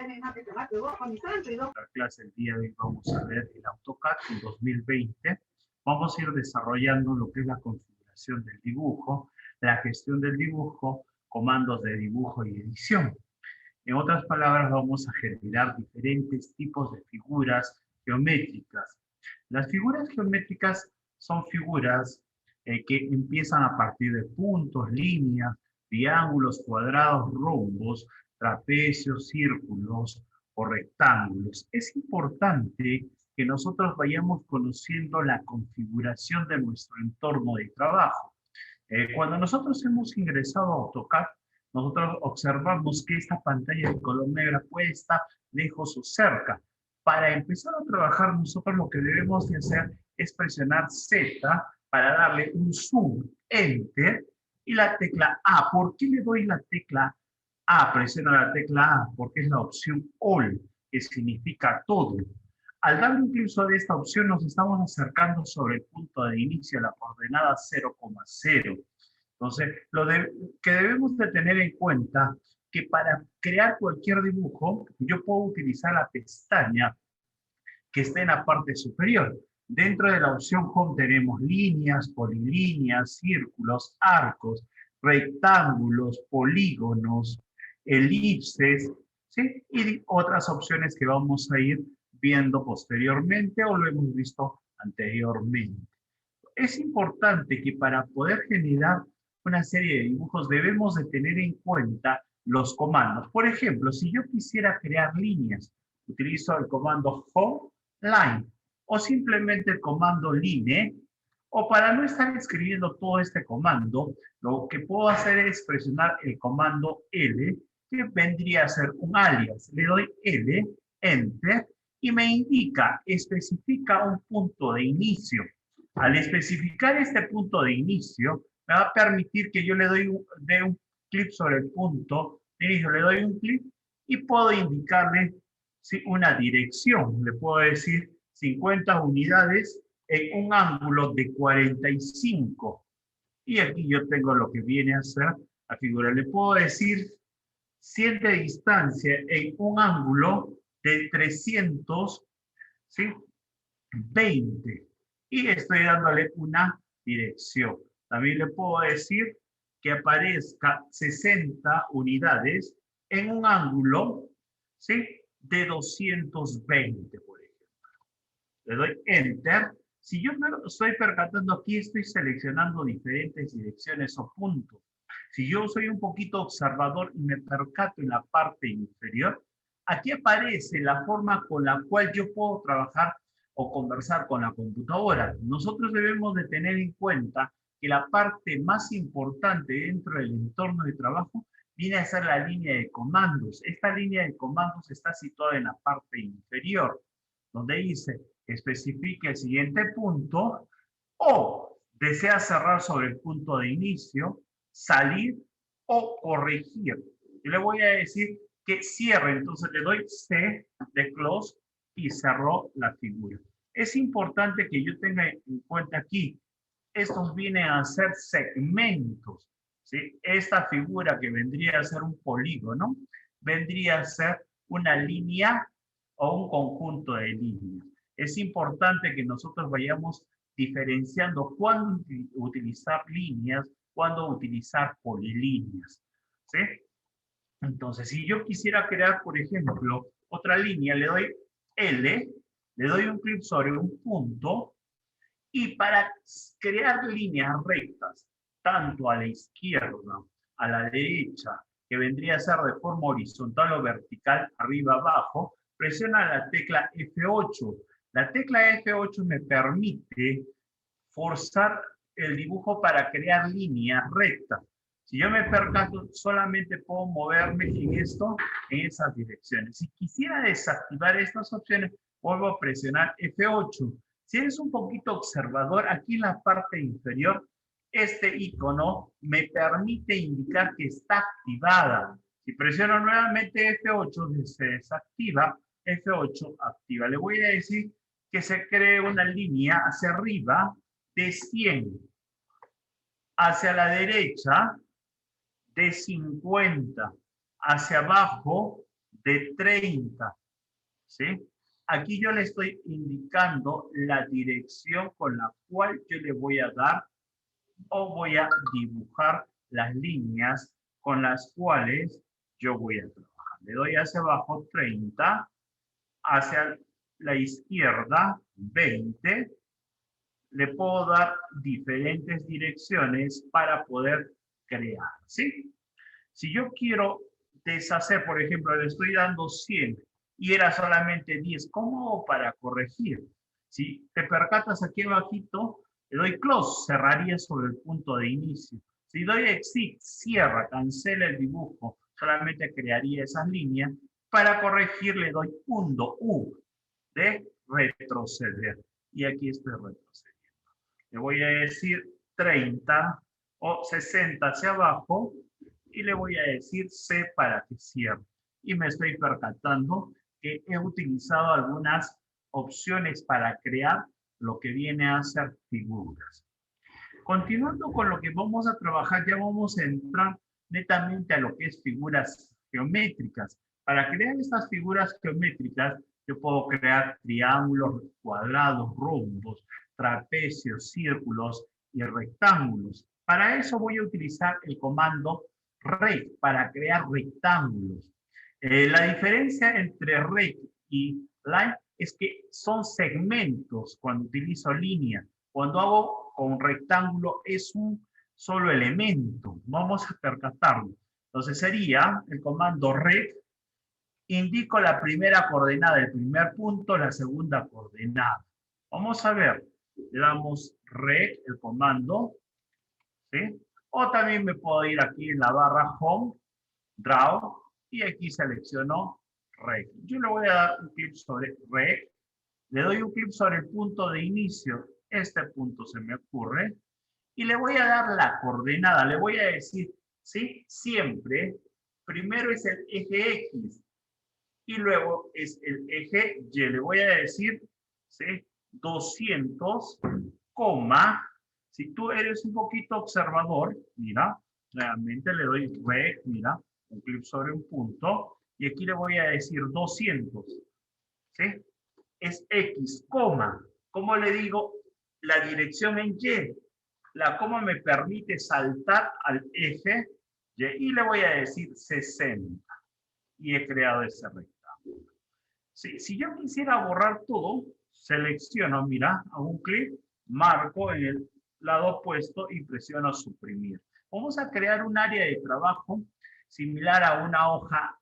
La clase el día de hoy vamos a ver el AutoCAD en 2020. Vamos a ir desarrollando lo que es la configuración del dibujo, la gestión del dibujo, comandos de dibujo y edición. En otras palabras, vamos a generar diferentes tipos de figuras geométricas. Las figuras geométricas son figuras que empiezan a partir de puntos, líneas, triángulos, cuadrados, rombos, trapecios, círculos o rectángulos. Es importante que nosotros vayamos conociendo la configuración de nuestro entorno de trabajo. Cuando nosotros hemos ingresado a AutoCAD, nosotros observamos que esta pantalla de color negra puede estar lejos o cerca. Para empezar a trabajar, nosotros lo que debemos de hacer es presionar Z para darle un zoom, Enter, y la tecla A. ¿Por qué le doy la tecla A? Presiono la tecla A porque es la opción All, que significa todo. Al darle un clic sobre esta opción, nos estamos acercando sobre el punto de inicio, la coordenada 0,0. Entonces, que debemos de tener en cuenta que para crear cualquier dibujo, yo puedo utilizar la pestaña que está en la parte superior. Dentro de la opción Home tenemos líneas, polilíneas, círculos, arcos, rectángulos, polígonos, elipses, ¿sí? Y otras opciones que vamos a ir viendo posteriormente o lo hemos visto anteriormente. Es importante que para poder generar una serie de dibujos debemos de tener en cuenta los comandos. Por ejemplo, si yo quisiera crear líneas, utilizo el comando Home Line o simplemente el comando Line, o para no estar escribiendo todo este comando, lo que puedo hacer es presionar el comando L, que vendría a ser un alias. Le doy L, Enter, y me indica, especifica un punto de inicio. Al especificar este punto de inicio, me va a permitir que yo le doy un clic sobre el punto de inicio, le doy un clic y puedo indicarle una dirección. Le puedo decir 50 unidades en un ángulo de 45. Y aquí yo tengo lo que viene a ser la figura. Le puedo decir 100 de distancia en un ángulo de 300, ¿sí? 20. Y estoy dándole una dirección. También le puedo decir que aparezca 60 unidades en un ángulo, ¿sí? De 220, por ejemplo. Le doy Enter. Si yo me estoy percatando aquí, estoy seleccionando diferentes direcciones o puntos. Si yo soy un poquito observador y me percato en la parte inferior, aquí aparece la forma con la cual yo puedo trabajar o conversar con la computadora. Nosotros debemos de tener en cuenta que la parte más importante dentro del entorno de trabajo viene a ser la línea de comandos. Esta línea de comandos está situada en la parte inferior, donde dice especifique el siguiente punto o desea cerrar sobre el punto de inicio, salir o corregir. Yo le voy a decir que cierre, entonces le doy C de close y cerró la figura. Es importante que yo tenga en cuenta aquí, estos vienen a ser segmentos, ¿sí? Esta figura que vendría a ser un polígono, vendría a ser una línea o un conjunto de líneas. Es importante que nosotros vayamos diferenciando cuándo utilizar líneas, cuándo utilizar polilíneas, ¿sí? Entonces, si yo quisiera crear, por ejemplo, otra línea, le doy L, le doy un clic sobre un punto, y para crear líneas rectas, tanto a la izquierda, a la derecha, que vendría a ser de forma horizontal o vertical, arriba, abajo, presiona la tecla F8. La tecla F8 me permite forzar el dibujo para crear líneas rectas. Si yo me percato, solamente puedo moverme en esas direcciones. Si quisiera desactivar estas opciones, vuelvo a presionar F8. Si eres un poquito observador, aquí en la parte inferior, este icono me permite indicar que está activada. Si presiono nuevamente F8, se desactiva, F8 activa. Le voy a decir que se cree una línea hacia arriba de 100, hacia la derecha de 50, hacia abajo de 30. ¿Sí? Aquí yo le estoy indicando la dirección con la cual yo le voy a dar o voy a dibujar las líneas con las cuales yo voy a trabajar. Le doy hacia abajo 30, hacia la izquierda 20. Le puedo dar diferentes direcciones para poder crear, ¿sí? Si yo quiero deshacer, por ejemplo, le estoy dando 100 y era solamente 10, ¿cómo hago para corregir? Si te percatas aquí abajito, le doy close, cerraría sobre el punto de inicio. Si doy exit, cierra, cancela el dibujo, solamente crearía esas líneas. Para corregir le doy punto U de retroceder. Y aquí estoy retrocediendo. Le voy a decir 30 o 60 hacia abajo y le voy a decir C para que cierre. Y me estoy percatando que he utilizado algunas opciones para crear lo que viene a ser figuras. Continuando con lo que vamos a trabajar, ya vamos a entrar netamente a lo que es figuras geométricas. Para crear estas figuras geométricas, yo puedo crear triángulos, cuadrados, rombos, trapecios, círculos y rectángulos. Para eso voy a utilizar el comando rect para crear rectángulos. La diferencia entre rect y line es que son segmentos cuando utilizo línea. Cuando hago con rectángulo es un solo elemento. Vamos a percatarlo. Entonces sería el comando rect. Indico la primera coordenada, el primer punto, la segunda coordenada. Vamos a ver. Le damos rect, el comando. ¿Sí? O también me puedo ir aquí en la barra home, draw, y aquí selecciono rect. Yo le voy a dar un clic sobre rect. Le doy un clic sobre el punto de inicio. Este punto se me ocurre. Y le voy a dar la coordenada. Le voy a decir, ¿sí? Siempre, primero es el eje X y luego es el eje Y. Le voy a decir, ¿sí? 200, si tú eres un poquito observador, mira, realmente le doy rect, mira, un clic sobre un punto, y aquí le voy a decir 200, ¿sí? Es X, ¿cómo le digo? La dirección en Y. La coma me permite saltar al eje Y le voy a decir 60. Y he creado ese rectángulo. Sí, si yo quisiera borrar todo, selecciono, mira, hago un clic, marco en el lado opuesto y presiono suprimir. Vamos a crear un área de trabajo similar a una hoja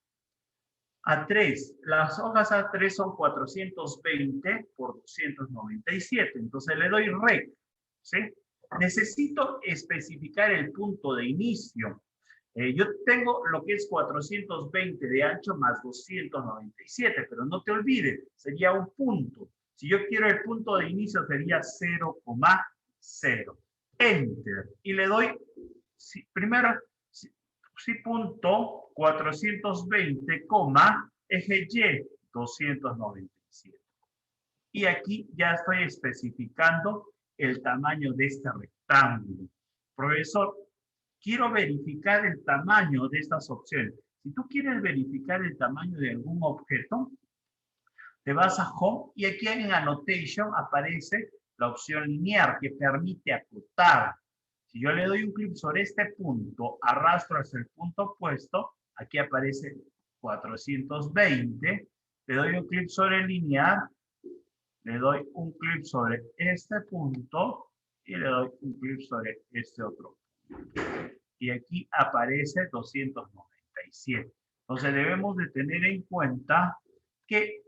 A3. Las hojas A3 son 420 por 297. Entonces le doy rect, ¿sí? Necesito especificar el punto de inicio. Yo tengo lo que es 420 de ancho más 297, pero no te olvides, sería un punto. Si yo quiero el punto de inicio sería 0,0. Enter. Y le doy, primero, punto 420, eje Y, 297. Y aquí ya estoy especificando el tamaño de este rectángulo. Profesor, quiero verificar el tamaño de estas opciones. Si tú quieres verificar el tamaño de algún objeto, te vas a Home y aquí en Annotation aparece la opción lineal que permite acotar. Si yo le doy un clic sobre este punto, arrastro hacia el punto opuesto, aquí aparece 420, le doy un clic sobre lineal, le doy un clic sobre este punto y le doy un clic sobre este otro punto. Y aquí aparece 297. Entonces debemos de tener en cuenta que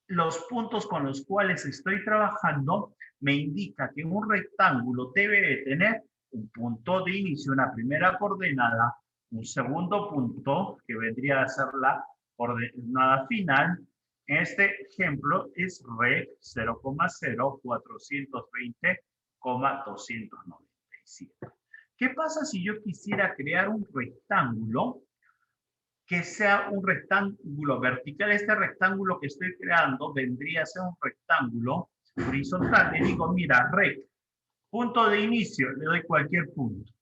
los puntos con los cuales estoy trabajando me indica que un rectángulo debe de tener un punto de inicio, una primera coordenada, un segundo punto que vendría a ser la coordenada final. En este ejemplo es rect 0,420,297. ¿Qué pasa si yo quisiera crear un rectángulo que sea un rectángulo vertical? Este rectángulo que estoy creando vendría a ser un rectángulo horizontal. Le digo, mira, rect, punto de inicio, le doy cualquier punto.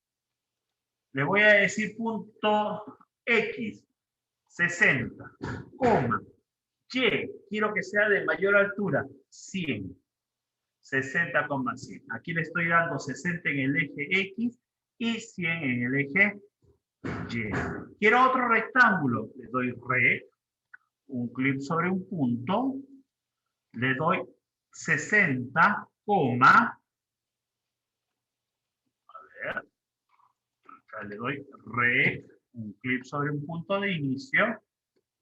Le voy a decir punto X. 60, coma, Y, quiero que sea de mayor altura, 100. 60,100. Aquí le estoy dando 60 en el eje X y 100 en el eje Y. Quiero otro rectángulo, le doy rect, un clic sobre un punto, le doy 60, coma, a ver, acá le doy rect, un clic sobre un punto de inicio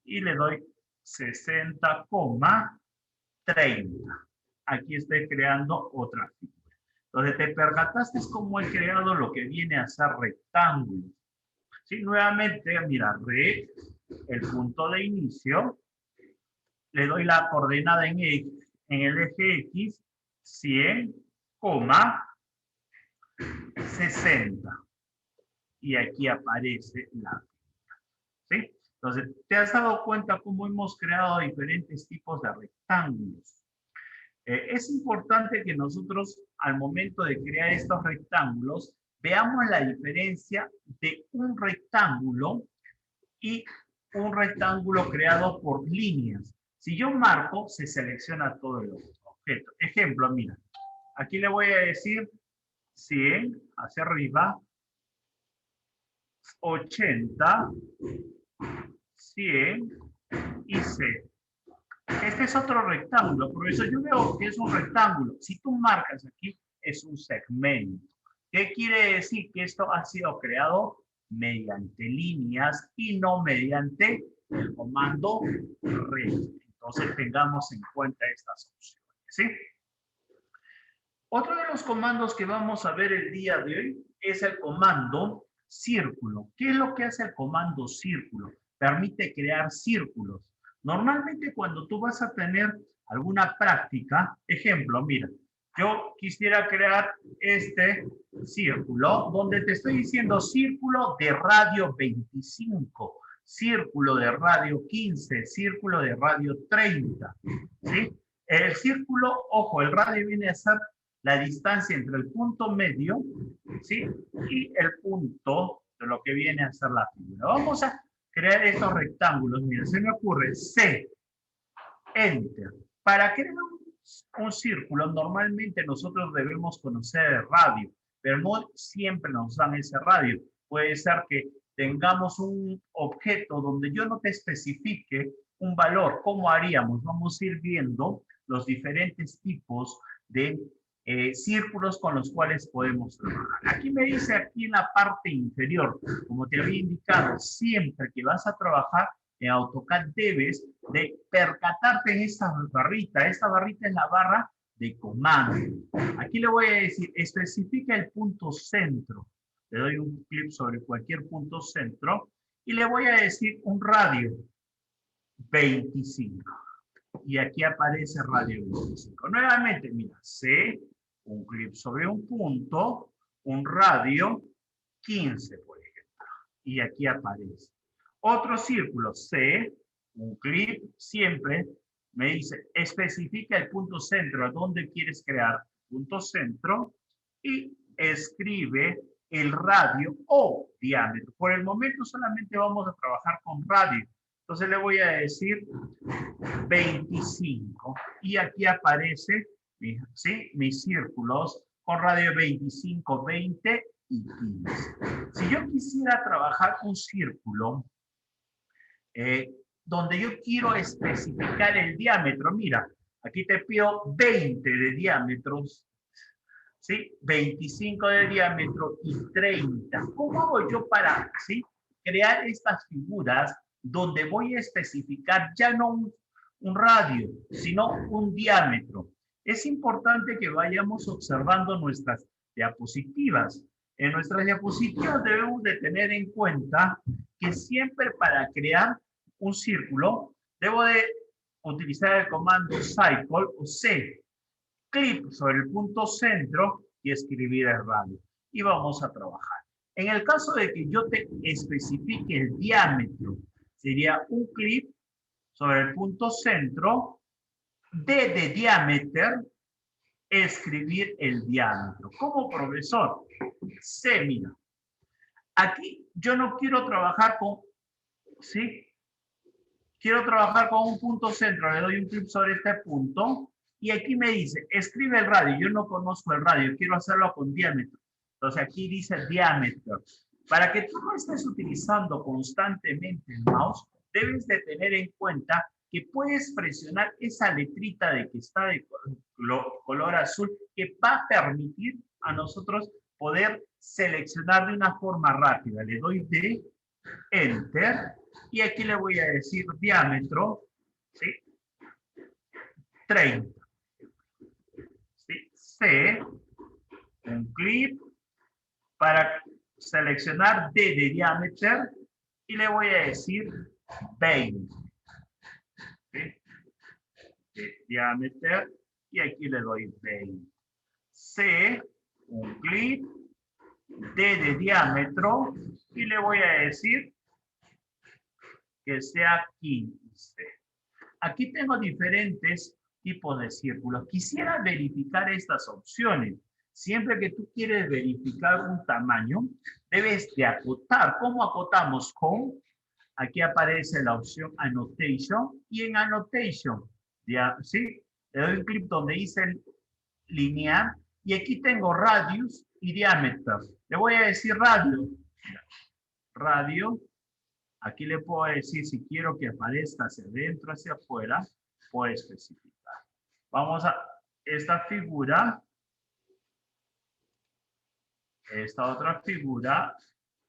y le doy 60,30. Aquí estoy creando otra figura. Entonces te percataste cómo he creado lo que viene a ser rectángulo. ¿Sí? Nuevamente, mira, rect, el punto de inicio, le doy la coordenada en el eje X, 100, 60. Y aquí aparece la figura. ¿Sí? Entonces, ¿te has dado cuenta cómo hemos creado diferentes tipos de rectángulos? Es importante que nosotros, al momento de crear estos rectángulos, veamos la diferencia de un rectángulo y un rectángulo creado por líneas. Si yo marco, se selecciona todo el objeto. Ejemplo, mira, aquí le voy a decir 100 hacia arriba, 80, 100 y 0. Este es otro rectángulo, por eso yo veo que es un rectángulo. Si tú marcas aquí, es un segmento. ¿Qué quiere decir? Que esto ha sido creado mediante líneas y no mediante el comando rect. Entonces tengamos en cuenta estas opciones, ¿sí? Otro de los comandos que vamos a ver el día de hoy es el comando círculo. ¿Qué es lo que hace el comando círculo? Permite crear círculos. Normalmente cuando tú vas a tener alguna práctica, ejemplo, mira, yo quisiera crear este círculo donde te estoy diciendo círculo de radio 25, círculo de radio 15, círculo de radio 30, ¿sí? El círculo, ojo, el radio viene a ser la distancia entre el punto medio, ¿sí? Y el punto de lo que viene a ser la figura. Vamos a crear estos rectángulos. Mira, se me ocurre C, Enter. Para crear un círculo, normalmente nosotros debemos conocer el radio, pero no siempre nos dan ese radio. Puede ser que tengamos un objeto donde yo no te especifique un valor. ¿Cómo haríamos? Vamos a ir viendo los diferentes tipos de círculos con los cuales podemos trabajar. Aquí me dice, aquí en la parte inferior, como te había indicado, siempre que vas a trabajar en AutoCAD debes de percatarte en esta barrita. Esta barrita es la barra de comando. Aquí le voy a decir, especifica el punto centro. Le doy un clic sobre cualquier punto centro y le voy a decir un radio 25. Y aquí aparece radio 25. Nuevamente, mira, C, un clic sobre un punto, un radio 15, por ejemplo. Y aquí aparece. Otro círculo, C, un clic, siempre me dice, especifica el punto centro, a dónde quieres crear punto centro, y escribe el radio o diámetro. Por el momento solamente vamos a trabajar con radio. Entonces le voy a decir 25. Y aquí aparece, ¿sí?, mis círculos con radio 25, 20 y 15. Si yo quisiera trabajar un círculo donde yo quiero especificar el diámetro, mira, aquí te pido 20 de diámetros, ¿sí? 25 de diámetro y 30. ¿Cómo hago yo para, ¿sí?, crear estas figuras donde voy a especificar ya no un radio, sino un diámetro? Es importante que vayamos observando nuestras diapositivas. En nuestras diapositivas debemos de tener en cuenta que siempre para crear un círculo debo de utilizar el comando cycle o C. Clic sobre el punto centro y escribir el radio. Y vamos a trabajar. En el caso de que yo te especifique el diámetro, sería un clic sobre el punto centro, D de diámetro, escribir el diámetro. Como profesor, C, mira, aquí yo no quiero trabajar con, ¿sí?, Quiero trabajar con un punto centro, le doy un clic sobre este punto y aquí me dice, escribe el radio. Yo no conozco el radio, quiero hacerlo con diámetro. Entonces aquí dice diámetro. Para que tú no estés utilizando constantemente el mouse, debes de tener en cuenta que puedes presionar esa letrita de que está de color azul que va a permitir a nosotros poder seleccionar de una forma rápida. Le doy de Enter y aquí le voy a decir diámetro, ¿sí? 30. ¿Sí? C, un clic para seleccionar D de diámetro y le voy a decir 20. ¿Sí? De diámetro y aquí le doy 20. C, un clic, D de diámetro y le voy a decir que sea 15. Aquí tengo diferentes tipos de círculos. Quisiera verificar estas opciones. Siempre que tú quieres verificar un tamaño, debes de acotar. ¿Cómo acotamos? Con, aquí aparece la opción Annotation y en Annotation, ¿sí? Le doy un clic donde dice lineal y aquí tengo radius y diámetro. Le voy a decir radio. Radio. Aquí le puedo decir si quiero que aparezca hacia adentro, hacia afuera, puedo especificar. Vamos a esta figura, esta otra figura,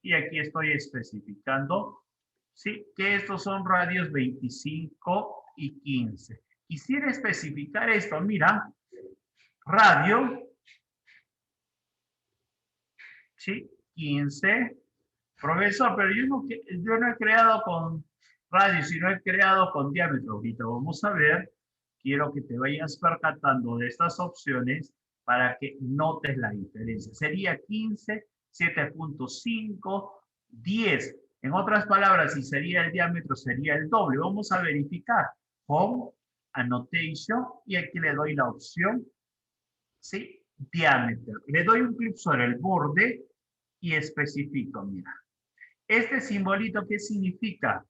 y aquí estoy especificando, sí, que estos son radios 25 y 15. Quisiera especificar esto, mira, radio, sí, 15. Profesor, pero yo no he creado con radio, sino he creado con diámetro. Ahorita vamos a ver. Quiero que te vayas percatando de estas opciones para que notes la diferencia. Sería 15, 7.5, 10. En otras palabras, si sería el diámetro, sería el doble. Vamos a verificar. Home, Annotation, y aquí le doy la opción, ¿sí? Diámetro. Le doy un clic sobre el borde y especifico, mira. Este simbolito, ¿qué significa?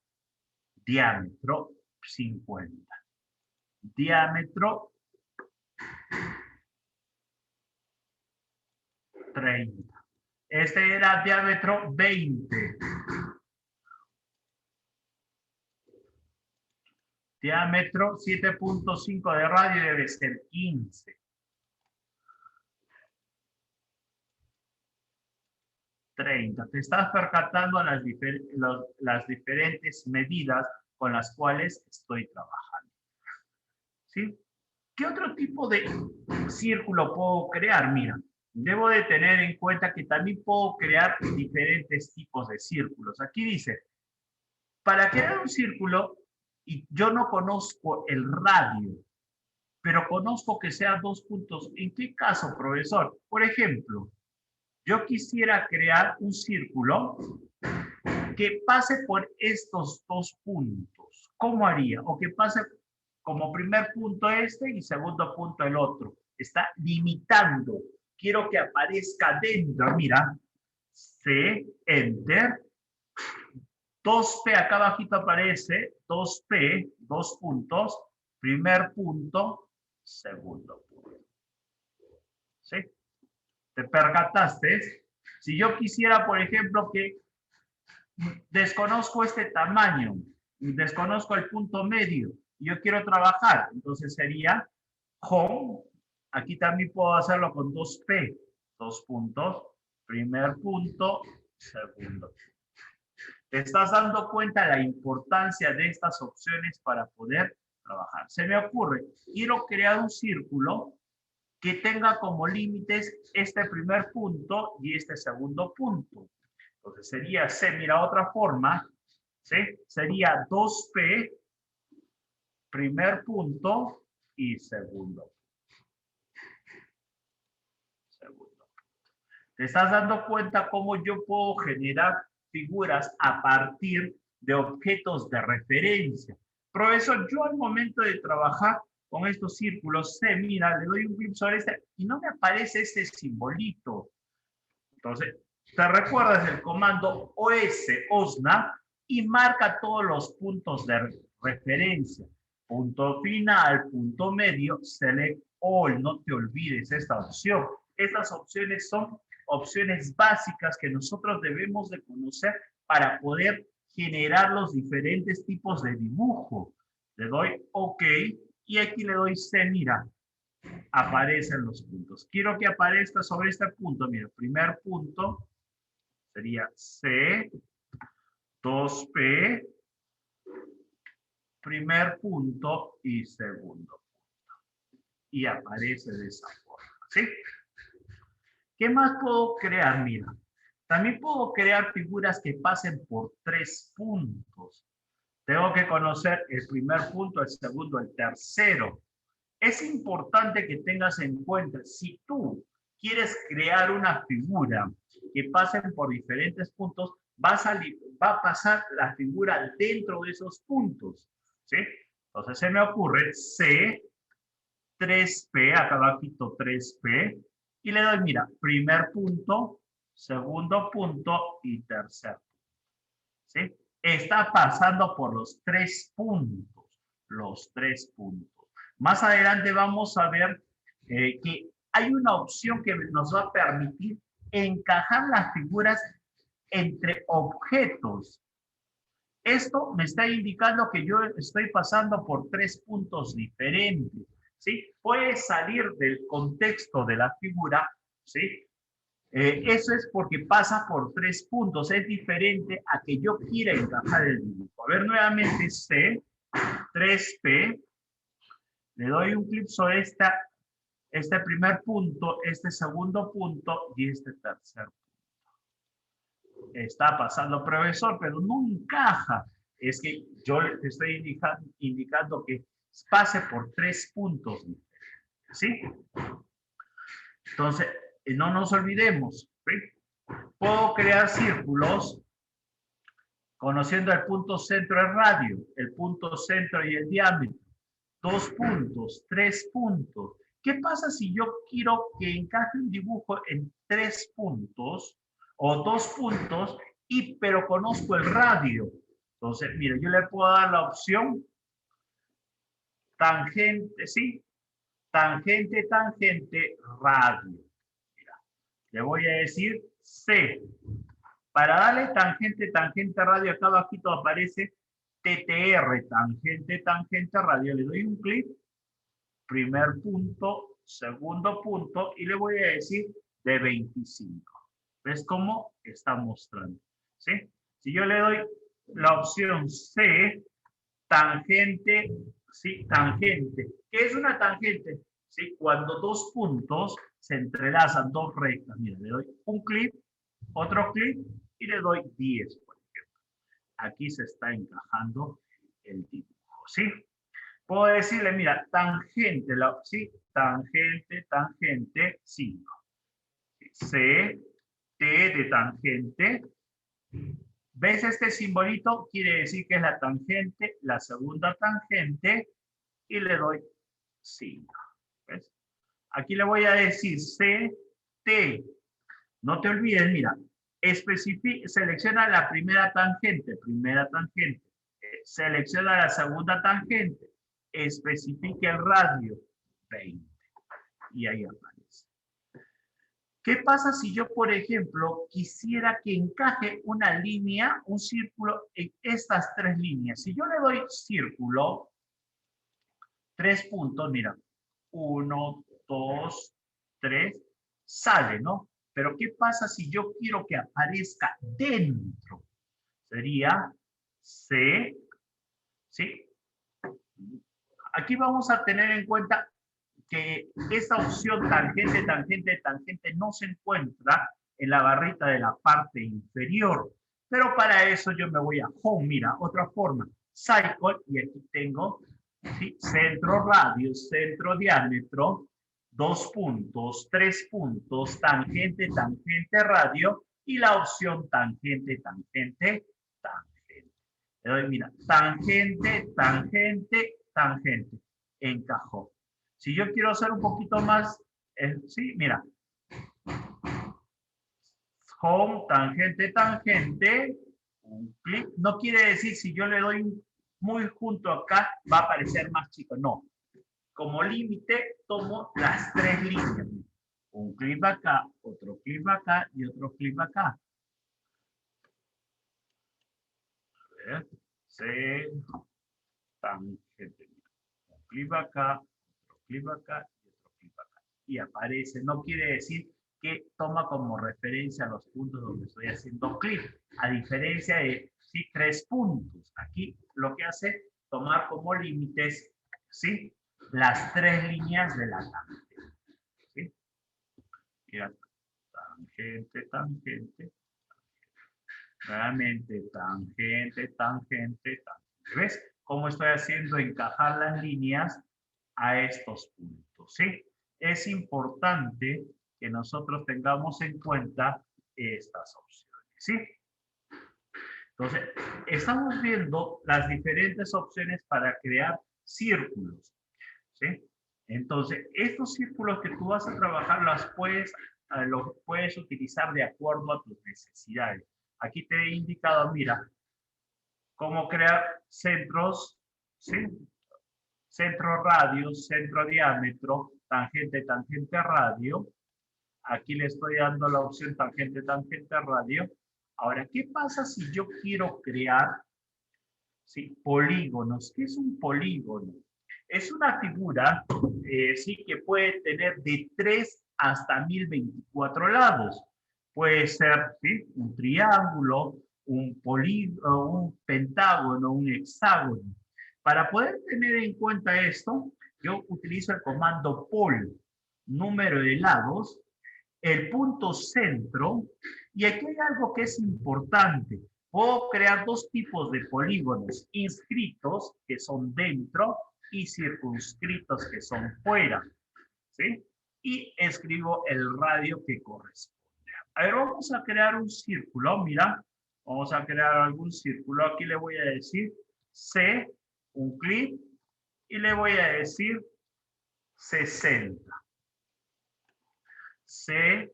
Diámetro 50. Diámetro 30. Este era diámetro 20. Diámetro 7.5 de radio debe ser 15. 30. Te estás percatando las diferentes medidas con las cuales estoy trabajando. ¿Sí? ¿Qué otro tipo de círculo puedo crear? Mira, debo de tener en cuenta que también puedo crear diferentes tipos de círculos. Aquí dice, para crear un círculo, y yo no conozco el radio, pero conozco que sea 2 puntos. ¿En qué caso, profesor? Por ejemplo, yo quisiera crear un círculo que pase por estos 2 puntos. ¿Cómo haría? O que pase como primer punto este y segundo punto el otro. Está limitando. Quiero que aparezca dentro. Mira, C, Enter. 2P, acá abajito aparece 2P, 2 puntos. Primer punto, segundo punto. ¿Sí? ¿Te percataste? Si yo quisiera, por ejemplo, que desconozco este tamaño, desconozco el punto medio, y yo quiero trabajar, entonces sería home, aquí también puedo hacerlo con 2P, 2 puntos, primer punto, segundo. ¿Te estás dando cuenta de la importancia de estas opciones para poder trabajar? Se me ocurre, quiero crear un círculo que tenga como límites este primer punto y este segundo punto. Entonces sería C, mira otra forma, ¿sí? Sería 2P, primer punto y segundo. ¿Te estás dando cuenta cómo yo puedo generar figuras a partir de objetos de referencia? Profesor, yo al momento de trabajar con estos círculos, mira, le doy un clic sobre este y no me aparece este simbolito. Entonces, te recuerdas el comando OSNA y marca todos los puntos de referencia, punto final, punto medio, select all. No te olvides esta opción. Estas opciones son opciones básicas que nosotros debemos de conocer para poder generar los diferentes tipos de dibujo. Le doy OK y aquí le doy C. Mira, aparecen los puntos. Quiero que aparezca sobre este punto. Mira, primer punto sería C, 2P, primer punto y segundo punto. Y aparece de esa forma, ¿sí? ¿Qué más puedo crear? Mira, también puedo crear figuras que pasen por 3 puntos. Tengo que conocer el primer punto, el segundo, el tercero. Es importante que tengas en cuenta, si tú quieres crear una figura que pasen por diferentes puntos, va a pasar la figura dentro de esos puntos, ¿sí? Entonces se me ocurre C, 3P, acá abajito 3P, y le doy, mira, primer punto, segundo punto y tercer punto, ¿sí? Está pasando por los 3 puntos, Más adelante vamos a ver que hay una opción que nos va a permitir encajar las figuras entre objetos. Esto me está indicando que yo estoy pasando por 3 puntos diferentes, ¿sí? Puede salir del contexto de la figura, ¿sí? Eso es porque pasa por 3 puntos. Es diferente a que yo quiera encajar el dibujo. A ver, nuevamente C, 3P. Le doy un clic sobre este primer punto, este segundo punto y este tercer punto. Está pasando, profesor, pero no encaja. Es que yo le estoy indicando que pase por 3 puntos. ¿Sí? Entonces, no nos olvidemos. ¿Sí? Puedo crear círculos conociendo el punto centro del radio, el punto centro y el diámetro. 2 puntos, 3 puntos. ¿Qué pasa si yo quiero que encaje un dibujo en 3 puntos o 2 puntos, pero conozco el radio? Entonces, mire, yo le puedo dar la opción tangente, ¿sí? Tangente, tangente, radio. Mira, le voy a decir C. Para darle tangente, tangente, radio, acá abajito aparece TTR, tangente, tangente, radio. Le doy un clic, primer punto, segundo punto, y le voy a decir de 25. ¿Ves cómo está mostrando? ¿Sí? Si yo le doy la opción C, tangente, ¿sí? Tangente. ¿Qué es una tangente? ¿Sí? Cuando dos puntos se entrelazan, dos rectas. Mira, le doy un clic, otro clic, y le doy 10, por ejemplo. Aquí se está encajando el dibujo, ¿sí? Puedo decirle, mira, tangente, ¿sí? Tangente, tangente, 5. C, T de tangente. ¿Ves este simbolito? Quiere decir que es la tangente, la segunda tangente, y le doy 5. ¿Ves? Aquí le voy a decir C, T. No te olvides, mira, selecciona la primera tangente, selecciona la segunda tangente, especifique el radio, 20. Y ahí aparece. ¿Qué pasa si yo, por ejemplo, quisiera que encaje una línea, un círculo en estas 3 líneas? Si yo le doy círculo, 3 puntos, mira, 1, 2, 3, sale, ¿no? Pero ¿qué pasa si yo quiero que aparezca dentro? Sería C, ¿sí? Aquí vamos a tener en cuenta que esta opción tangente, tangente, tangente no se encuentra en la barrita de la parte inferior. Pero para eso yo me voy a Home, mira, otra forma, Cycle, y aquí tengo, ¿sí? Centro radio, centro diámetro, 2 puntos, 3 puntos, tangente, tangente, radio, y la opción tangente, tangente, tangente. Le doy, mira, tangente, tangente, tangente. Encajó. Si yo quiero hacer un poquito más, sí, mira. Home, tangente, tangente, un clic. No quiere decir si yo le doy muy junto acá, va a parecer más chico. No. Como límite, tomo las tres líneas. Un clip acá, otro clip acá y otro clip acá. A ver. C, tangente. Un clip acá, otro clip acá y otro clip acá. Y aparece, no quiere decir que toma como referencia los puntos donde estoy haciendo clic, a diferencia de ¿sí? 3 puntos. Aquí lo que hace tomar como límites ¿sí? las 3 líneas de la tangente. ¿Sí? Mira, tangente, tangente. Nuevamente, tangente, tangente, tangente. ¿Ves cómo estoy haciendo encajar las líneas a estos puntos? ¿Sí? Es importante que nosotros tengamos en cuenta estas opciones. ¿Sí? Entonces, estamos viendo las diferentes opciones para crear círculos. ¿Sí? Entonces, estos círculos que tú vas a trabajar los puedes utilizar de acuerdo a tus necesidades. Aquí te he indicado, mira, cómo crear centros, ¿sí? Centro radio, centro diámetro, tangente, tangente radio. Aquí le estoy dando la opción tangente, tangente radio. Ahora, ¿qué pasa si yo quiero crear ¿sí? polígonos? ¿Qué es un polígono? Es una figura sí, que puede tener de 3 hasta 1024 lados. Puede ser ¿sí? un triángulo, un pentágono, un hexágono. Para poder tener en cuenta esto, yo utilizo el comando pol, número de lados, el punto centro, y aquí hay algo que es importante. Puedo crear dos tipos de polígonos, inscritos, que son dentro, y circunscritos, que son fuera. ¿Sí? Y escribo el radio que corresponde. A ver, vamos a crear un círculo, mira, vamos a crear algún círculo. Aquí le voy a decir C, un clic, y le voy a decir 60. C,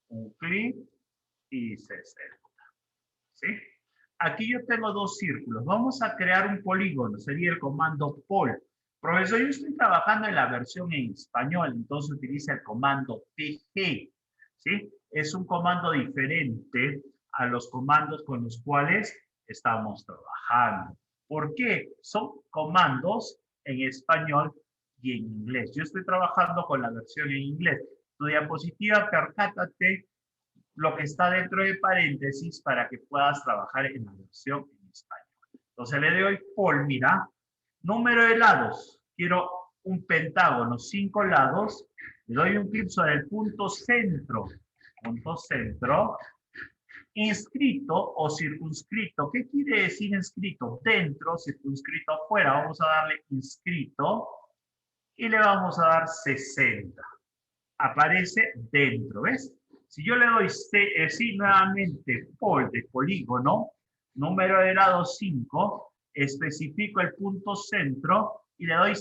un clic y 60. ¿Sí? Aquí yo tengo dos círculos. Vamos a crear un polígono, sería el comando pol. Profesor, yo estoy trabajando en la versión en español, entonces utiliza el comando PG. ¿Sí? Es un comando diferente a los comandos con los cuales estamos trabajando. ¿Por qué? Son comandos en español y en inglés. Yo estoy trabajando con la versión en inglés. Tu diapositiva, percátate lo que está dentro de paréntesis para que puedas trabajar en la versión en español. Entonces le doy por, mira, número de lados. Quiero un pentágono, 5 lados. Le doy un clic sobre el punto centro. Punto centro. Inscrito o circunscrito. ¿Qué quiere decir inscrito? Dentro, circunscrito afuera. Vamos a darle inscrito y le vamos a dar 60. Aparece dentro, ¿ves? Si yo le doy sí, nuevamente pol de polígono, número de lado 5, especifico el punto centro y le doy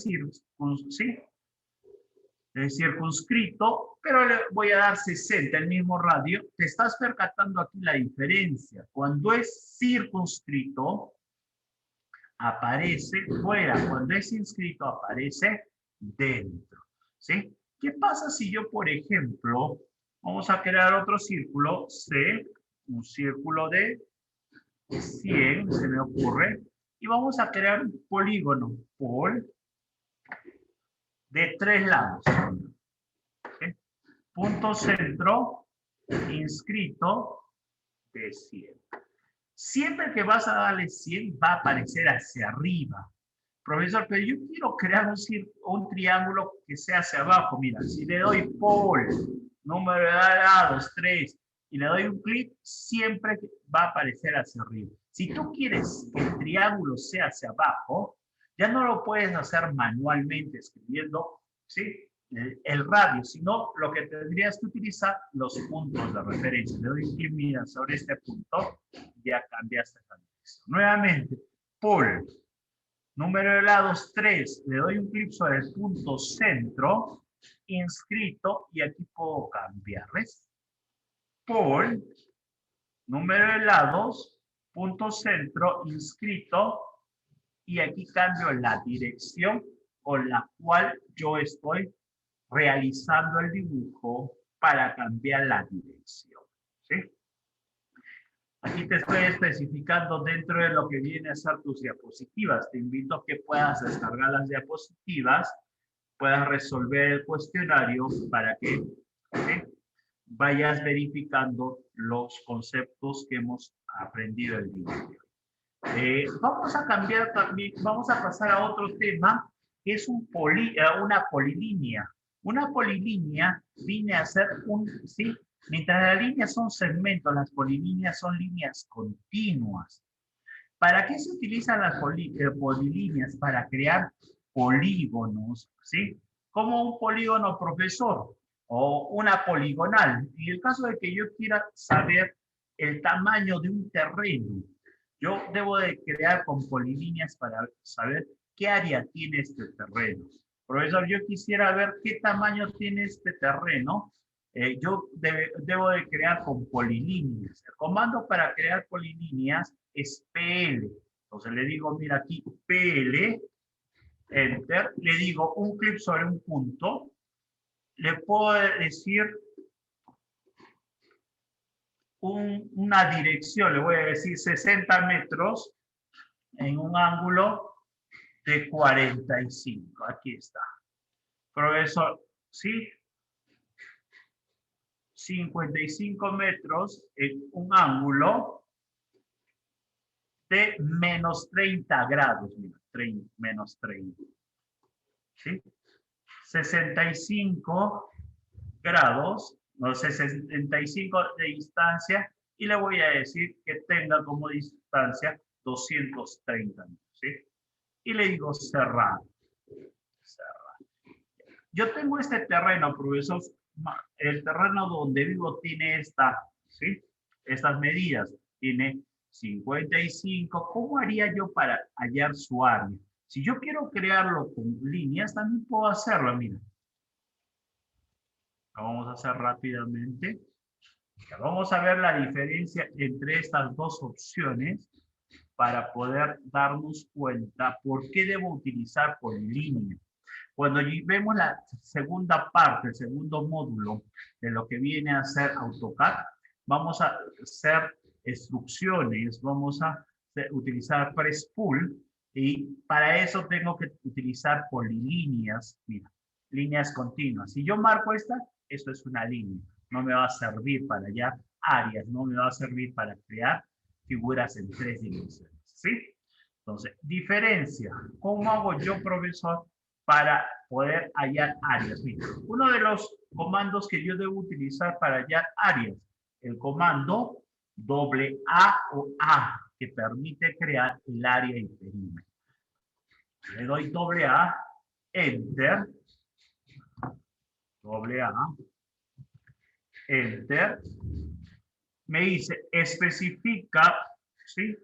circunscrito, pero le voy a dar 60, el mismo radio. Te estás percatando aquí la diferencia. Cuando es circunscrito, aparece fuera. Cuando es inscrito, aparece dentro. ¿Sí? ¿Qué pasa si yo, por ejemplo, vamos a crear otro círculo, C, un círculo de 100, se me ocurre, y vamos a crear un polígono, pol, de 3 lados. ¿Sí? Punto centro, inscrito, de 100. Siempre que vas a darle 100, va a aparecer hacia arriba. Profesor, pero yo quiero crear un triángulo que sea hacia abajo. Mira, si le doy pol, número de lados 3, y le doy un clic, siempre va a aparecer hacia arriba. Si tú quieres que el triángulo sea hacia abajo, ya no lo puedes hacer manualmente escribiendo ¿sí? el radio, sino lo que tendrías que utilizar los puntos de referencia. Le doy un clic, mira, sobre este punto, ya cambiaste la dirección. Nuevamente, pol. Número de lados 3, le doy un clic sobre el punto centro, inscrito, y aquí puedo cambiar, ¿ves? Pol, número de lados, punto centro, inscrito, y aquí cambio la dirección con la cual yo estoy realizando el dibujo para cambiar la dirección. ¿Sí? Aquí te estoy especificando dentro de lo que viene a ser tus diapositivas. Te invito a que puedas descargar las diapositivas, puedas resolver el cuestionario para que vayas verificando los conceptos que hemos aprendido el día de hoy. Vamos a cambiar también, vamos a pasar a otro tema, que es una polilínea. Una polilínea viene a ser ¿sí? Mientras las líneas son segmentos, las polilíneas son líneas continuas. ¿Para qué se utilizan las polilíneas? Para crear polígonos, ¿sí? Como un polígono, profesor, o una poligonal. En el caso de que yo quiera saber el tamaño de un terreno, yo debo de crear con polilíneas para saber qué área tiene este terreno. Profesor, yo quisiera ver qué tamaño tiene este terreno. Yo debo de crear con polilíneas. El comando para crear polilíneas es PL. Entonces le digo, mira aquí, PL, Enter. Le digo un clic sobre un punto. Le puedo decir una dirección, le voy a decir 60 metros en un ángulo de 45. Aquí está. Profesor, ¿sí? 55 metros en un ángulo de menos 30 grados. Mira, menos 30. ¿Sí? 65 grados, no sé, 65 de distancia, y le voy a decir que tenga como distancia 230. ¿Sí? Y le digo cerrar. Yo tengo este terreno, profesor. El terreno donde vivo tiene ¿sí? Estas medidas. Tiene 55. ¿Cómo haría yo para hallar su área? Si yo quiero crearlo con líneas, también puedo hacerlo, mira. Lo vamos a hacer rápidamente. Vamos a ver la diferencia entre estas dos opciones para poder darnos cuenta por qué debo utilizar polilínea. Cuando vemos la segunda parte, el segundo módulo de lo que viene a ser AutoCAD, vamos a hacer instrucciones, vamos a utilizar Press Pull, y para eso tengo que utilizar polilíneas, mira, líneas continuas. Si yo marco esto es una línea, no me va a servir para hallar áreas, no me va a servir para crear figuras en 3 dimensiones, ¿sí? Entonces, diferencia. ¿Cómo hago yo, profesor, para poder hallar áreas? Mira, uno de los comandos que yo debo utilizar para hallar áreas, el comando AA o A, que permite crear el área y perímetro. Le doy AA, Enter, AA, Enter. Me dice, especifica, ¿sí?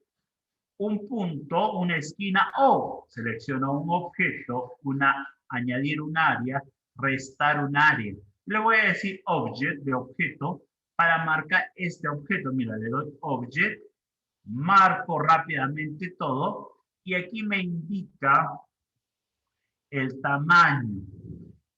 Un punto, una esquina o selecciono un objeto, añadir un área, restar un área. Le voy a decir object de objeto para marcar este objeto. Mira, le doy object, marco rápidamente todo y aquí me indica el tamaño.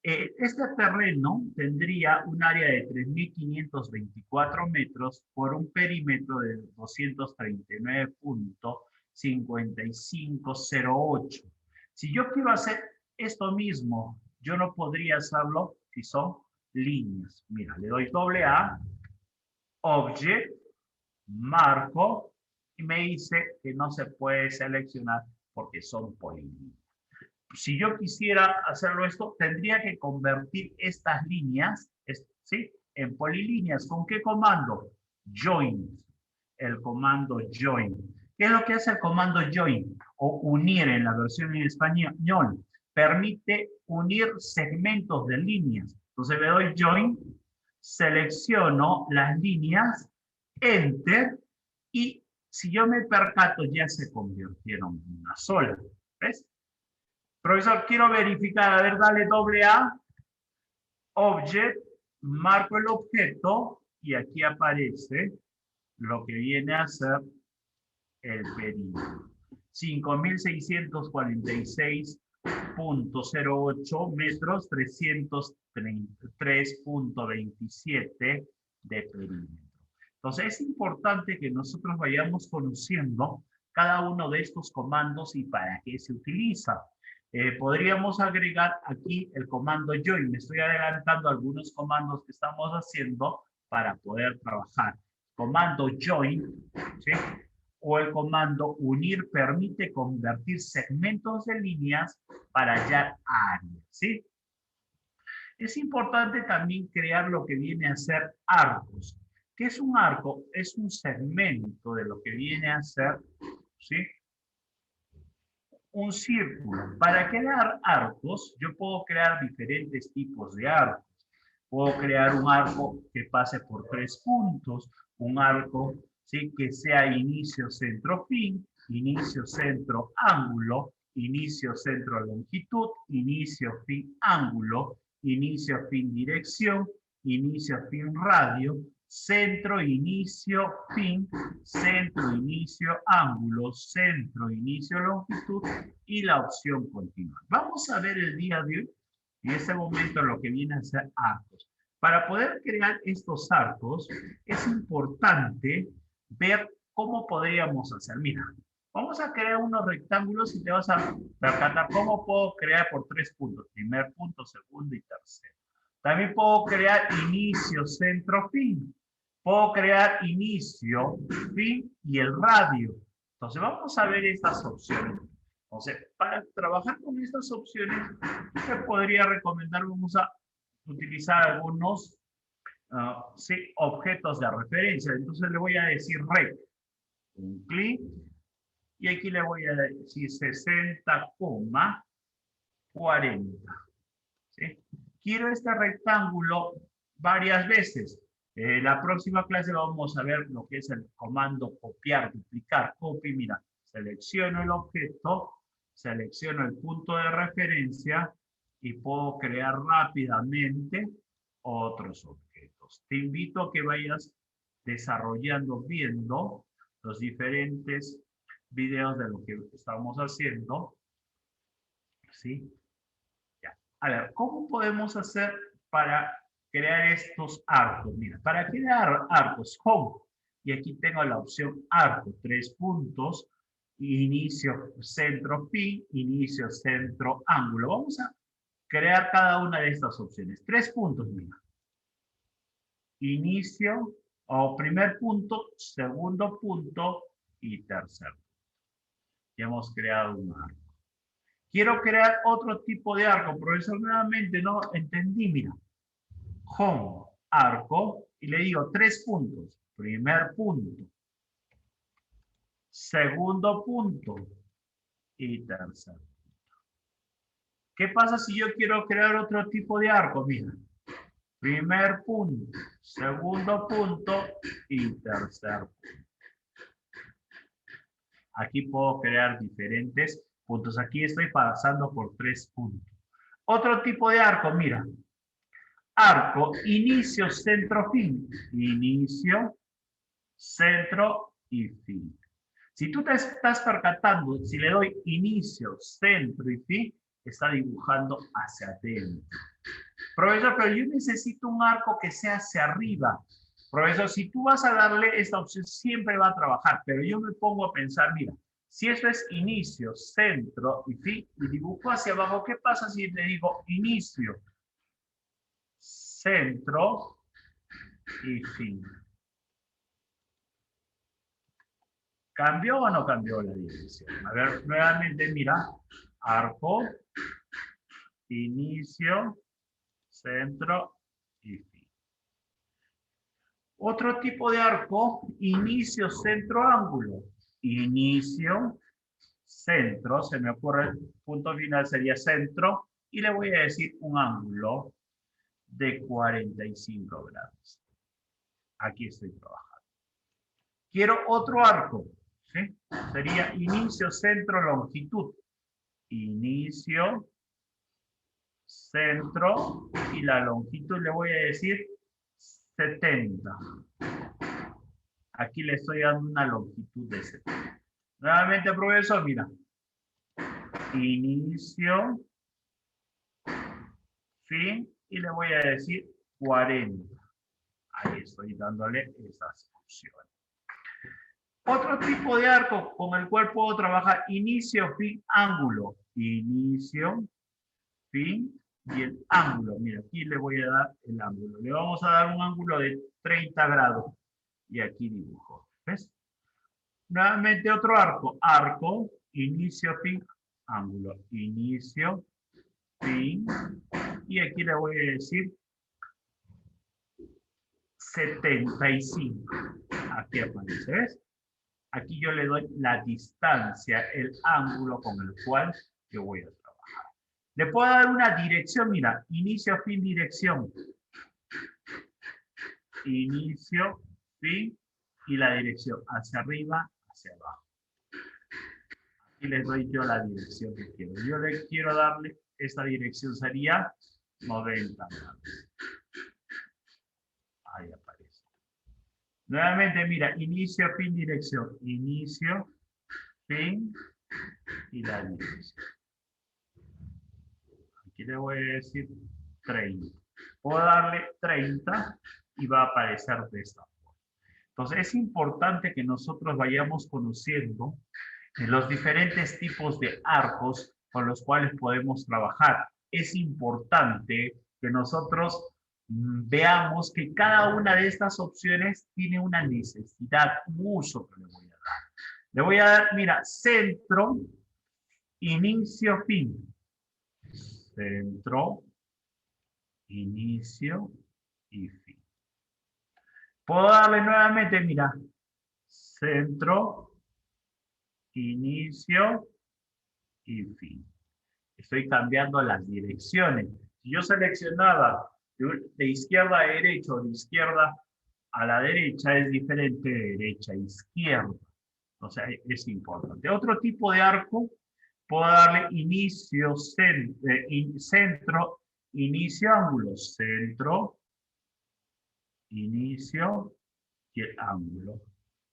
Este terreno tendría un área de 3.524 metros por un perímetro de 239.5508. Si yo quiero hacer esto mismo, yo no podría hacerlo si son líneas. Mira, le doy AA, Object, marco, y me dice que no se puede seleccionar porque son polígonos. Si yo quisiera hacerlo esto, tendría que convertir estas líneas, ¿sí? En polilíneas. ¿Con qué comando? Join. El comando join. ¿Qué es lo que hace el comando join? O unir en la versión en español. Permite unir segmentos de líneas. Entonces le doy join, selecciono las líneas, enter, y si yo me percato ya se convirtieron en una sola. ¿Ves? Profesor, quiero verificar, a ver, dale AA, Object, marco el objeto y aquí aparece lo que viene a ser el perímetro. 5.646.08 metros, 333.27 de perímetro. Entonces es importante que nosotros vayamos conociendo cada uno de estos comandos y para qué se utiliza. Podríamos agregar aquí el comando join. Me estoy adelantando algunos comandos que estamos haciendo para poder trabajar. Comando join, ¿sí? O el comando unir permite convertir segmentos de líneas para hallar áreas, ¿sí? Es importante también crear lo que viene a ser arcos. ¿Qué es un arco? Es un segmento de lo que viene a ser, ¿sí?, un círculo. Para crear arcos, yo puedo crear diferentes tipos de arcos. Puedo crear un arco que pase por 3 puntos, un arco, ¿sí?, que sea inicio, centro, fin, inicio, centro, ángulo, inicio, centro, longitud, inicio, fin, ángulo, inicio, fin, dirección, inicio, fin, radio, centro, inicio, fin, centro, inicio, ángulo, centro, inicio, longitud y la opción continuar. Vamos a ver el día de hoy, en este momento, lo que viene a ser arcos. Para poder crear estos arcos, es importante ver cómo podríamos hacer. Mira, vamos a crear unos rectángulos y te vas a percatar cómo puedo crear por 3 puntos. Primer punto, segundo y tercero. También puedo crear inicio, centro, fin. Puedo crear inicio, fin y el radio. Entonces vamos a ver estas opciones. Entonces, para trabajar con estas opciones, te podría recomendar, vamos a utilizar algunos sí, objetos de referencia. Entonces le voy a decir rec, un clic, y aquí le voy a decir 60,40. ¿Sí? Quiero este rectángulo varias veces. La próxima clase vamos a ver lo que es el comando copiar, duplicar, copy. Mira, selecciono el objeto, selecciono el punto de referencia y puedo crear rápidamente otros objetos. Te invito a que vayas desarrollando, viendo los diferentes videos de lo que estamos haciendo. ¿Sí? Ya. A ver, ¿cómo podemos hacer para crear estos arcos? Mira, para crear arcos, home. Y aquí tengo la opción arco, 3 puntos, inicio, centro, fin, inicio, centro, ángulo. Vamos a crear cada una de estas opciones. 3 puntos, mira. Inicio, o primer punto, segundo punto y tercer punto. Ya hemos creado un arco. Quiero crear otro tipo de arco, profesor, nuevamente no entendí, mira. Home, arco, y le digo 3 puntos. Primer punto, segundo punto y tercer punto. ¿Qué pasa si yo quiero crear otro tipo de arco? Mira, primer punto, segundo punto y tercer punto. Aquí puedo crear diferentes puntos. Aquí estoy pasando por 3 puntos. Otro tipo de arco, mira. Arco, inicio, centro, fin. Inicio, centro y fin. Si tú te estás percatando, si le doy inicio, centro y fin, está dibujando hacia adentro. Profesor, pero yo necesito un arco que sea hacia arriba. Profesor, si tú vas a darle esta opción, siempre va a trabajar, pero yo me pongo a pensar, mira, si esto es inicio, centro y fin, y dibujo hacia abajo, ¿qué pasa si le digo inicio, centro y fin? ¿Cambió o no cambió la dirección? A ver, nuevamente, mira, arco, inicio, centro y fin. Otro tipo de arco, inicio, centro, ángulo. Inicio, centro, se me ocurre el punto final sería centro, y le voy a decir un ángulo de 45 grados. Aquí estoy trabajando. Quiero otro arco, ¿sí? Sería inicio, centro, longitud. Inicio, centro, y la longitud le voy a decir 70. Aquí le estoy dando una longitud de 70. Nuevamente, profesor, mira. Inicio, fin, y le voy a decir 40. Ahí estoy dándole esas opciones. Otro tipo de arco con el cual puedo trabajar inicio, fin, ángulo. Inicio, fin y el ángulo. Mira, aquí le voy a dar el ángulo. Le vamos a dar un ángulo de 30 grados. Y aquí dibujo. ¿Ves? Nuevamente otro arco. Arco, inicio, fin, ángulo. Inicio, fin. Y aquí le voy a decir 75. Aquí aparece, ¿ves? Aquí yo le doy la distancia, el ángulo con el cual yo voy a trabajar. Le puedo dar una dirección, mira, inicio, fin, dirección. Inicio, fin y la dirección, hacia arriba, hacia abajo. Aquí les doy yo la dirección que quiero. Yo le quiero darle, esta dirección sería 90 grados. Ahí aparece. Nuevamente, mira, inicio, fin, dirección. Inicio, fin y la dirección. Aquí le voy a decir 30. Puedo darle 30 y va a aparecer de esta forma. Entonces, es importante que nosotros vayamos conociendo los diferentes tipos de arcos con los cuales podemos trabajar. Es importante que nosotros veamos que cada una de estas opciones tiene una necesidad, un uso que le voy a dar. Le voy a dar, mira, centro, inicio, fin. Centro, inicio y fin. Puedo darle nuevamente, mira, centro, inicio y fin. Estoy cambiando las direcciones. Si yo seleccionaba de izquierda a derecha o de izquierda a la derecha, es diferente de derecha a izquierda. O sea, es importante. Otro tipo de arco, puedo darle inicio, centro, inicio, ángulo. Centro, inicio y el ángulo.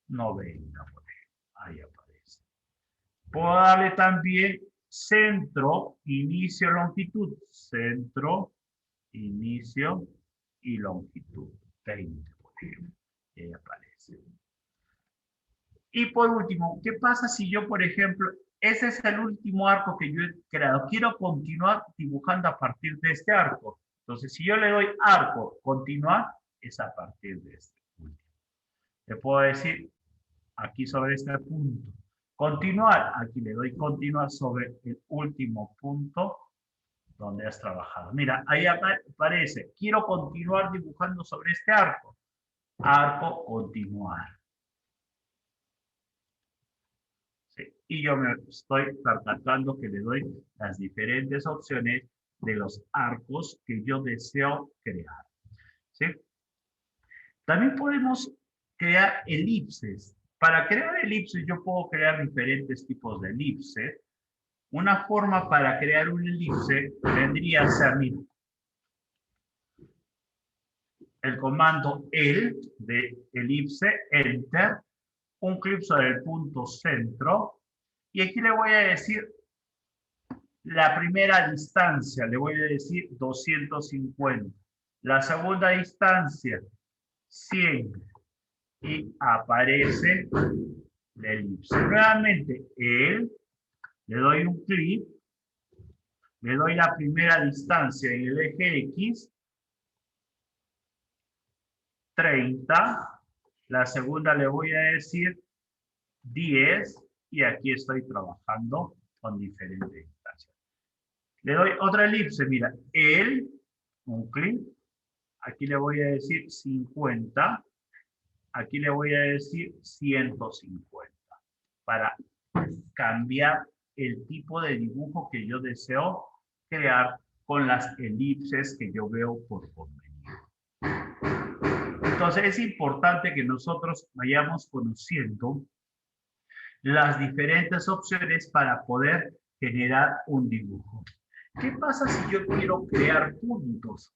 90, por ejemplo. Ahí aparece. Puedo darle también centro, inicio, longitud. Centro, inicio y longitud. 20, por ejemplo. Y ahí aparece. Y por último, ¿qué pasa si yo, por ejemplo, ese es el último arco que yo he creado? Quiero continuar dibujando a partir de este arco. Entonces, si yo le doy arco, continuar, es a partir de este último. Le puedo decir aquí sobre este punto. Continuar, aquí le doy continuar sobre el último punto donde has trabajado. Mira, ahí aparece, quiero continuar dibujando sobre este arco. Arco, continuar. ¿Sí? Y yo me estoy percatando que le doy las diferentes opciones de los arcos que yo deseo crear. ¿Sí? También podemos crear elipses. Para crear elipses yo puedo crear diferentes tipos de elipses. Una forma para crear un elipse vendría a ser, mira, el comando el de elipse, enter, un clic sobre el punto centro, y aquí le voy a decir la primera distancia, le voy a decir 250. La segunda distancia, 100. Y aparece la elipse. Nuevamente, el, le doy un clic, le doy la primera distancia en el eje X, 30. La segunda le voy a decir 10. Y aquí estoy trabajando con diferentes distancias. Le doy otra elipse, mira, el, un clic. Aquí le voy a decir 50. Aquí le voy a decir 150. Para cambiar el tipo de dibujo que yo deseo crear con las elipses que yo veo por conveniente. Entonces es importante que nosotros vayamos conociendo las diferentes opciones para poder generar un dibujo. ¿Qué pasa si yo quiero crear puntos?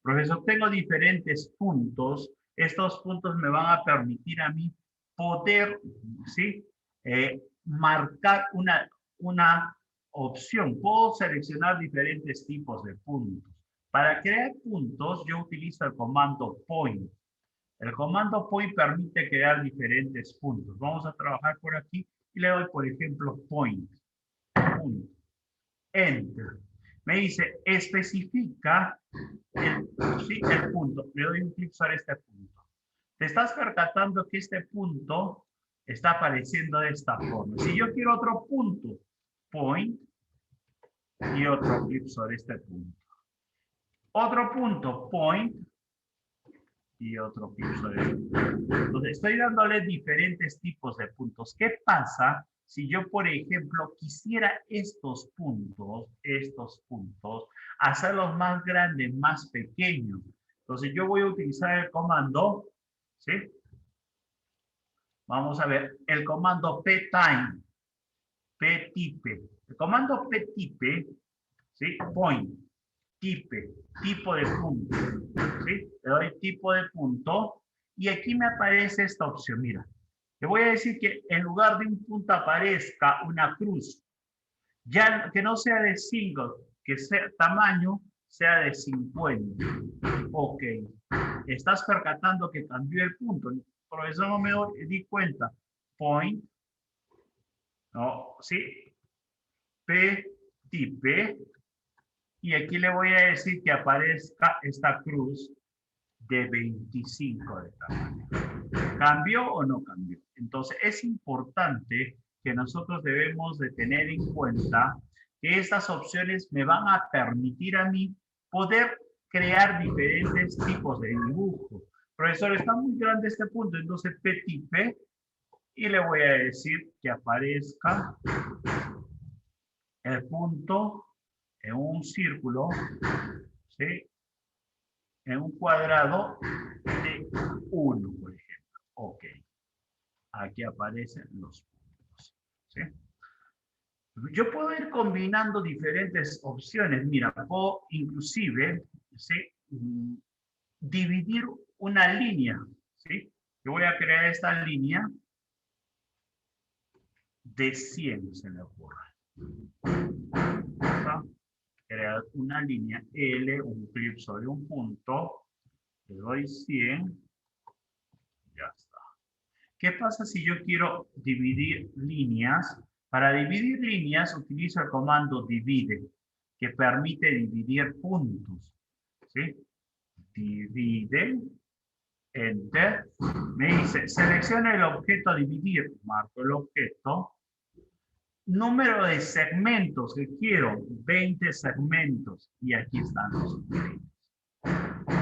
Profesor, tengo diferentes puntos. Estos puntos me van a permitir a mí poder, ¿sí? marcar una opción. Puedo seleccionar diferentes tipos de puntos. Para crear puntos, yo utilizo el comando point. El comando point permite crear diferentes puntos. Vamos a trabajar por aquí y le doy, por ejemplo, point. Punto. Enter. Me dice, especifica el punto. Le doy un clic sobre este punto. Te estás percatando que este punto está apareciendo de esta forma. Si yo quiero otro punto, point, y otro clic sobre este punto. Otro punto, point, y otro clic sobre este punto. Entonces, estoy dándole diferentes tipos de puntos. ¿Qué pasa si yo, por ejemplo, quisiera estos puntos, hacerlos más grandes, más pequeños? Entonces, yo voy a utilizar el comando, ¿sí? Vamos a ver, el comando ptime, ptype. El comando ptype, ¿sí? Point, type, tipo de punto, ¿sí? Le doy tipo de punto y aquí me aparece esta opción, mira. Le voy a decir que en lugar de un punto aparezca una cruz, ya que no sea de 5, que sea tamaño sea de 50. Ok. Estás percatando que cambió el punto. Por eso no me di cuenta. Point. No, sí. P, type. Y aquí le voy a decir que aparezca esta cruz de 25 de tamaño. ¿Cambió o no cambió? Entonces, es importante que nosotros debemos de tener en cuenta que estas opciones me van a permitir a mí poder crear diferentes tipos de dibujo. Profesor, está muy grande este punto, entonces ptype y le voy a decir que aparezca el punto en un círculo, ¿sí? En un cuadrado de 1, por ejemplo. Ok. Aquí aparecen los puntos, ¿sí? Yo puedo ir combinando diferentes opciones. Mira, puedo inclusive, ¿sí? Dividir una línea, ¿sí? Yo voy a crear esta línea de 100, se me ocurre. Vamos a crear una línea L, un clic sobre un punto, le doy 100, ya está. ¿Qué pasa si yo quiero dividir líneas? Para dividir líneas utilizo el comando divide, que permite dividir puntos, ¿sí? Divide, enter. Me dice, selecciona el objeto a dividir, marco el objeto. Número de segmentos que quiero, 20 segmentos. Y aquí están los segmentos.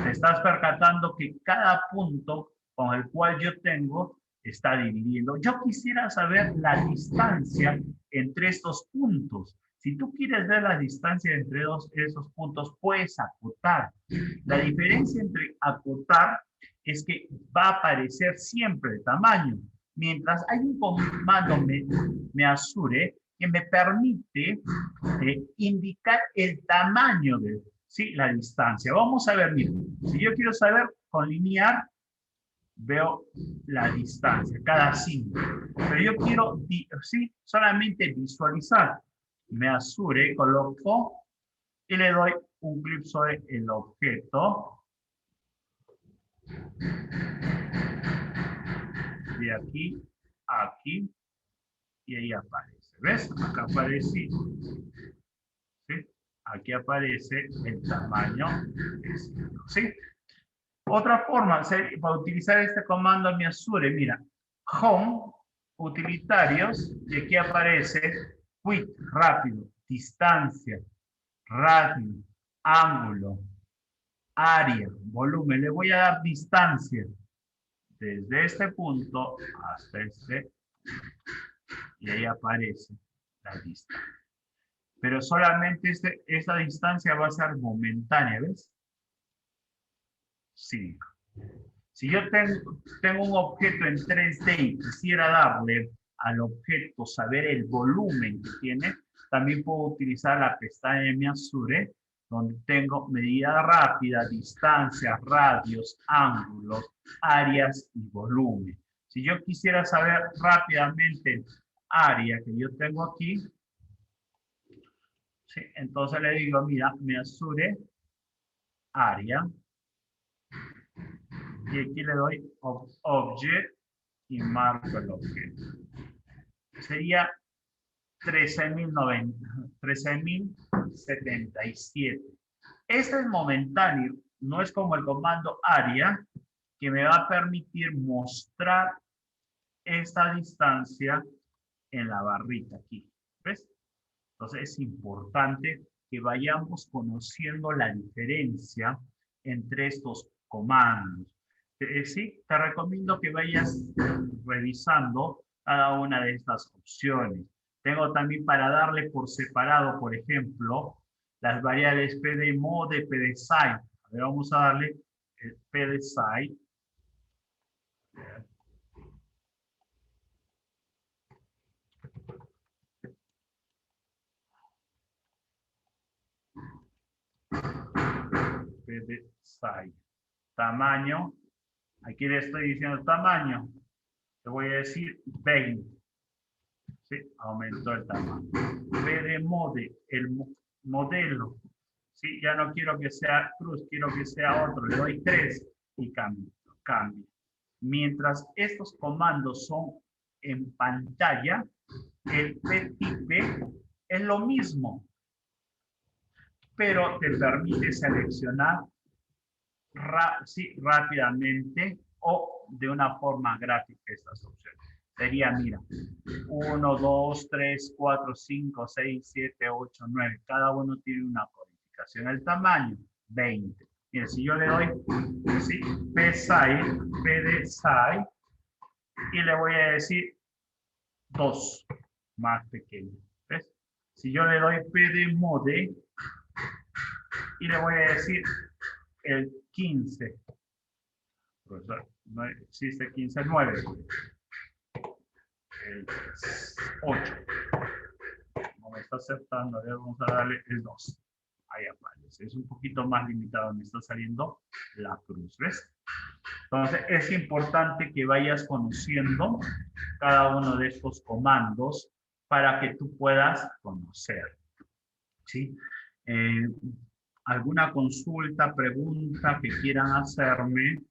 Te estás percatando que cada punto con el cual yo tengo está dividiendo. Yo quisiera saber la distancia entre estos puntos. Si tú quieres ver la distancia entre esos puntos, puedes acotar. La diferencia entre acotar es que va a aparecer siempre el tamaño. Mientras hay un comando measure que me permite indicar el tamaño de la distancia. Vamos a ver, mira, si yo quiero saber con linear, veo la distancia, cada signo. Pero yo quiero, solamente visualizar. Measure, coloco y le doy un clic sobre el objeto. De aquí a aquí. Y ahí aparece. ¿Ves? Acá aparece. ¿Sí? Aquí aparece el tamaño de 5. ¿Sí? Otra forma para utilizar este comando measure, mira, home, utilitarios, y aquí aparece quick, rápido, distancia, radio, ángulo, área, volumen. Le voy a dar distancia desde este punto hasta este, y ahí aparece la distancia. Pero solamente esta distancia va a ser momentánea, ¿ves? 5. Si yo tengo un objeto en 3D y quisiera darle al objeto saber el volumen que tiene, también puedo utilizar la pestaña measure, donde tengo medida rápida, distancias, radios, ángulos, áreas y volumen. Si yo quisiera saber rápidamente área que yo tengo aquí, ¿sí? Entonces le digo, mira, measure área. Y aquí le doy object y marco el objeto. Sería 13.077. Este es momentáneo, no es como el comando área que me va a permitir mostrar esta distancia en la barrita aquí. ¿Ves? Entonces es importante que vayamos conociendo la diferencia entre estos comandos. Sí, te recomiendo que vayas revisando cada una de estas opciones. Tengo también para darle por separado, por ejemplo, las variables pdmode, pdsci. A ver, vamos a darle el pdsci. pdsci. Tamaño. Aquí le estoy diciendo tamaño. Le voy a decir 20. ¿Sí? Aumentó el tamaño. pdmode, el modelo. ¿Sí? Ya no quiero que sea cruz, quiero que sea otro. Le doy 3 y cambio. Mientras estos comandos son en pantalla, el ptype es lo mismo, pero te permite seleccionar rápidamente o de una forma gráfica estas opciones. Sería, mira, 1, 2, 3, 4, 5, 6, 7, 8, 9. Cada uno tiene una codificación. El tamaño, 20. Mira, si yo le doy ¿sí? pdsci, y le voy a decir 2, más pequeño. ¿Ves? Si yo le doy pdmode y le voy a decir el 15. Profesor, no existe 15, 9. El 8. No me está aceptando, vamos a darle el 2. Ahí aparece. Es un poquito más limitado, me está saliendo la cruz, ¿ves? Entonces es importante que vayas conociendo cada uno de estos comandos para que tú puedas conocer. ¿Sí? ¿Alguna consulta, pregunta que quieran hacerme?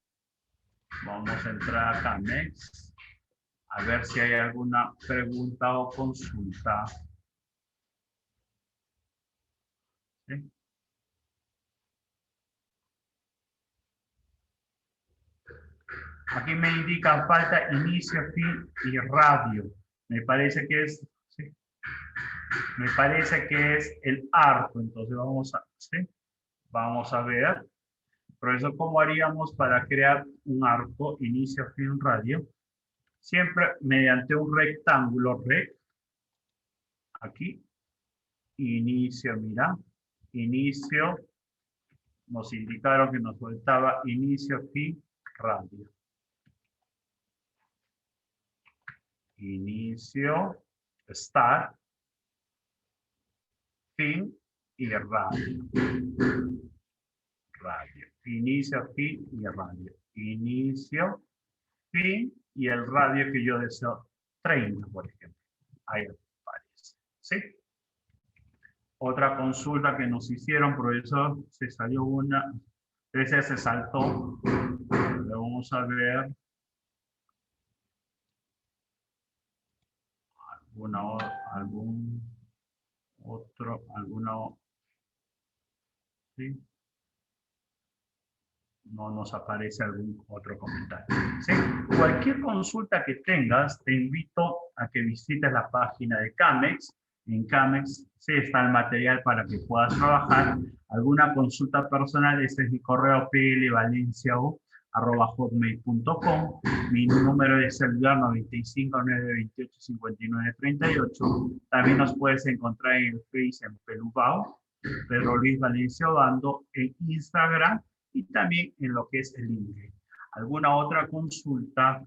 Vamos a entrar acá, Next. A ver si hay alguna pregunta o consulta. ¿Sí? Aquí me indica falta inicio, fin y radio. Me parece que es, ¿sí? Me parece que es el arco. Entonces vamos a, ¿sí? Vamos a ver. Profesor, ¿cómo haríamos para crear un arco, inicio, fin, radio? Siempre mediante un rectángulo, rect. Aquí, inicio, mira. Inicio, nos indicaron que nos faltaba inicio, fin, radio. Inicio, start, fin y radio. Radio. Inicio, fin y radio. Inicio, fin y el radio que yo deseo 30, por ejemplo. Ahí aparece. ¿Sí? Otra consulta que nos hicieron, profesor, se salió una, ese se saltó. Vamos a ver. Algún otro, alguna, ¿sí? No nos aparece algún otro comentario. ¿Sí? Cualquier consulta que tengas, te invito a que visites la página de Camex. En Camex sí está el material para que puedas trabajar. Alguna consulta personal, este es mi correo plvalenciao@hotmail.com. Mi número de celular 95 928 59 38. También nos puedes encontrar en el Face en Pelubao, Pedro Luis Valencia Obando, en Instagram y también en lo que es el LinkedIn. ¿Alguna otra consulta?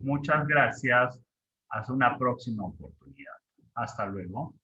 Muchas gracias. Hasta una próxima oportunidad. Hasta luego.